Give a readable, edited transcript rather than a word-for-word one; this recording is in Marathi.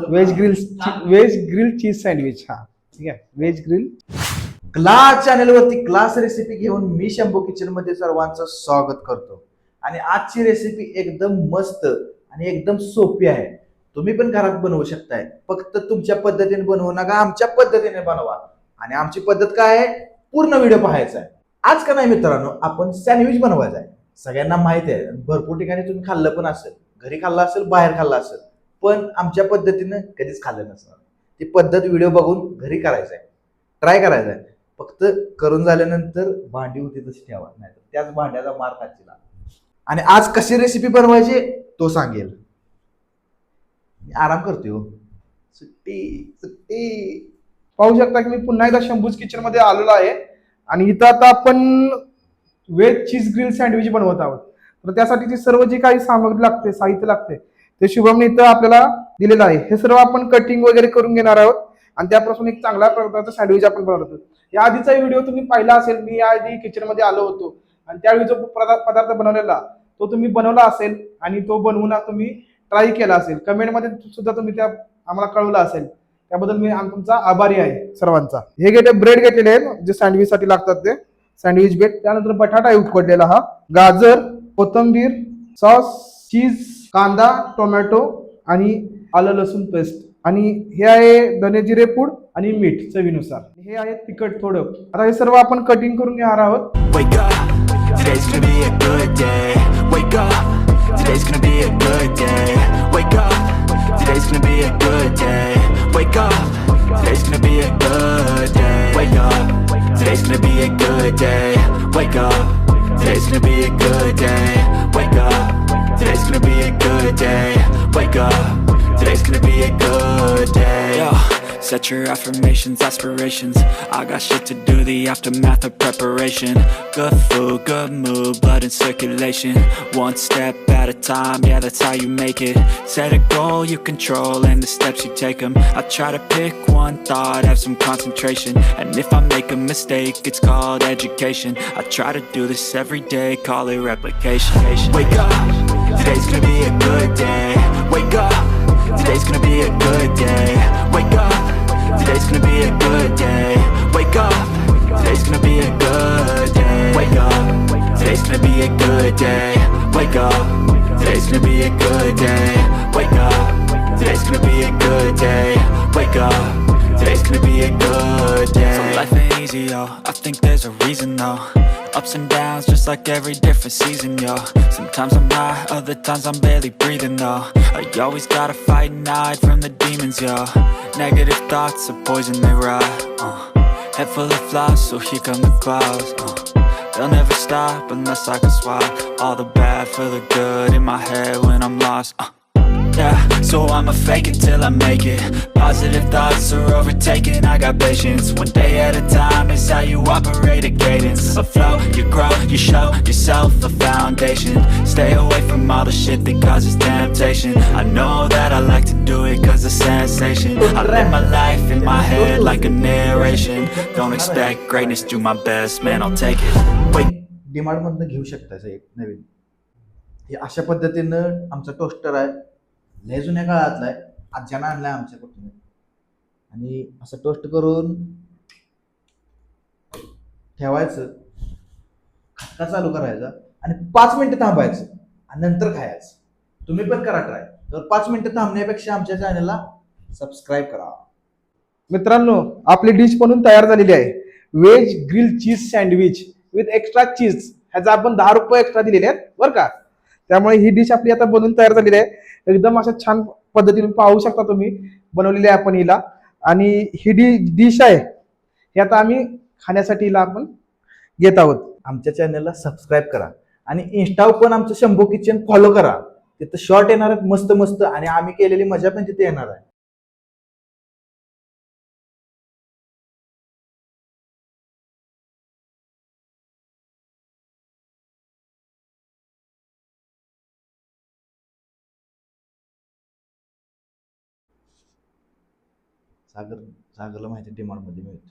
Veg grill cheese sandwich. हा ठीक आहे, व्हेज ग्रिल. क्लास चॅनलवरती क्लास रेसिपी घेऊन मी शंभू किचन मध्ये सर्वांचं स्वागत करतो. आणि आजची रेसिपी एकदम मस्त आणि एकदम सोपी आहे. तुम्ही पण घरात बनवू शकताय. फक्त तुमच्या पद्धतीने बनवू नका, आमच्या पद्धतीने बनवा. आणि आमची पद्धत काय आहे, पूर्ण व्हिडिओ पाहायचा आहे. आज का नाही मित्रांनो, आपण सँडविच बनवायचा आहे. सगळ्यांना माहिती आहे, भरपूर ठिकाणी तुम्ही खाल्लं पण असेल, घरी खाल्लं असेल, बाहेर खाल्लं असेल, पण आमच्या पद्धतीनं कधीच खाल्लं नसणार. ती पद्धत व्हिडिओ बघून घरी करायचं आहे, ट्राय करायचं आहे. फक्त करून झाल्यानंतर भांडी होती तशी ठेवा, नाही त्याच भांड्याचा मार खायची. आणि आज कशी रेसिपी बनवायची तो सांगेल. मी आराम करतोय हो. सुट्टी सुट्टी. पाहू शकता की मी पुन्हा एकदा शंभूज किचन मध्ये आलेलो आहे. आणि इथं आता आपण व्हेज चीज ग्रिल सँडविच बनवत आहोत. तर त्यासाठीची सर्व जी काही सामग्री लागते, साहित्य लागते, ते शुभमने इथं आपल्याला दिलेलं आहे. हे सर्व आपण कटिंग वगैरे करून घेणार आहोत आणि त्यापासून एक चांगल्या प्रकारचा सँडविच आपण बनवतो. या आधीचा व्हिडिओ तुम्ही पाहिला असेल, मी या आधी किचन मध्ये आलो होतो आणि त्यावेळी जो पदार्थ बनवलेला तो तुम्ही बनवला असेल आणि तो बनवून तुम्ही ट्राय केला असेल. कमेंटमध्ये सुद्धा तुम्ही त्या आम्हाला कळवलं असेल, त्याबद्दल मी तुमचा आभारी आहे सर्वांचा. हे घेते ब्रेड घेतलेले आहेत जे सँडविच साठी लागतात, ते सँडविच ब्रेड. त्यानंतर बटाटा आहे उकडलेला, हा गाजर, कोथिंबीर, सॉस, चीज, कांदा, टोमॅटो आणि आलं लसूण पेस्ट. आणि हे आहे धने जिरे पूड आणि मीठ चवीनुसार. हे आहे तिखट थोडं. आता हे सर्व आपण कटिंग करून घेणार आहोत. Today's gonna be a good day. Wake up. Today's gonna be a good day. Wake up. Today's gonna be a good day. Wake up. Today's gonna be a good day. Wake up. Today's gonna be a good day. Wake up. Today's gonna be a good day. Wake up. Today's gonna be a good day. Wake up. Today's gonna be a good day. Yo. Set your affirmations, aspirations. I got shit to do, the aftermath of preparation. Good food, good mood, blood in circulation. One step at a time, yeah, that's how you make it. Set a goal you control and the steps you take them. I try to pick one thought, have some concentration. And if I make a mistake, it's called education. I try to do this every day, call it replication. Wake up, today's gonna be a good day. Wake up, today's gonna be a good day. Wake up, today's gonna be a good day. Wake up, today's gonna be a good day. Wake up, today's gonna be a good day. Wake up, today's gonna be a good day. Wake up, today's gonna be a good day. Wake up, today's gonna be a good day. So life ain't easy, yo, I think there's a reason though. Ups and downs, just like every different season, yo. Sometimes I'm high, other times I'm barely breathing, though. I always gotta fight and hide from the demons, yo. Negative thoughts are poison, they rot. Head full of flies, so here come the clouds. They'll never stop unless I can swap all the bad for the good in my head when I'm lost. Yeah, so I'ma fake it till I make it. Positive thoughts are overtaken, I got patience. One day at a time is how you operate a cadence. A flow, you grow, you show yourself a foundation. Stay away from all the shit that causes temptation. I know that I like to do it cause it's sensation. I live my life in my head like a narration. Don't expect greatness, do my best, man, I'll take it. Wait. DMart मधनं घेऊ शकता एक नवीन. हे अशा पद्धतीनं आमचा टोस्टर आहे, लय जुन्या काळातला आहे, आज्यानं आणलाय आमच्या कुठून. आणि असं टोस्ट करून ठेवायचं, खटका चालू करायचा आणि 5 मिनिटं थांबायचं आणि नंतर खायचं. तुम्ही पण करा ट्राय. तर 5 मिनिटं थांबण्यापेक्षा आमच्या चॅनलला सबस्क्राईब करा. मित्रांनो, आपली डिश बनवून तयार झालेली आहे. Veg grill cheese sandwich with extra cheese. ह्याचा आपण 10 रुपये एक्स्ट्रा दिलेले आहेत बरं का. त्यामुळे ही डिश आपली आता बनवून तयार झालेली आहे. एकदम अशा छान पद्धतीने पाहू शकता तुम्ही बनवलेली आहे आपण हिला. आणि ही डिश आहे ही आता आम्ही खाण्यासाठी हिला आपण घेत आहोत. आमच्या चॅनलला सबस्क्राईब करा आणि इंस्टावर पण आमचं शंभू किचन फॉलो करा. तिथं शॉर्ट येणार आहेत मस्त मस्त आणि आम्ही केलेली मजा पण तिथे येणार आहे. सागरला माहिती डिमांड मध्ये मिळते.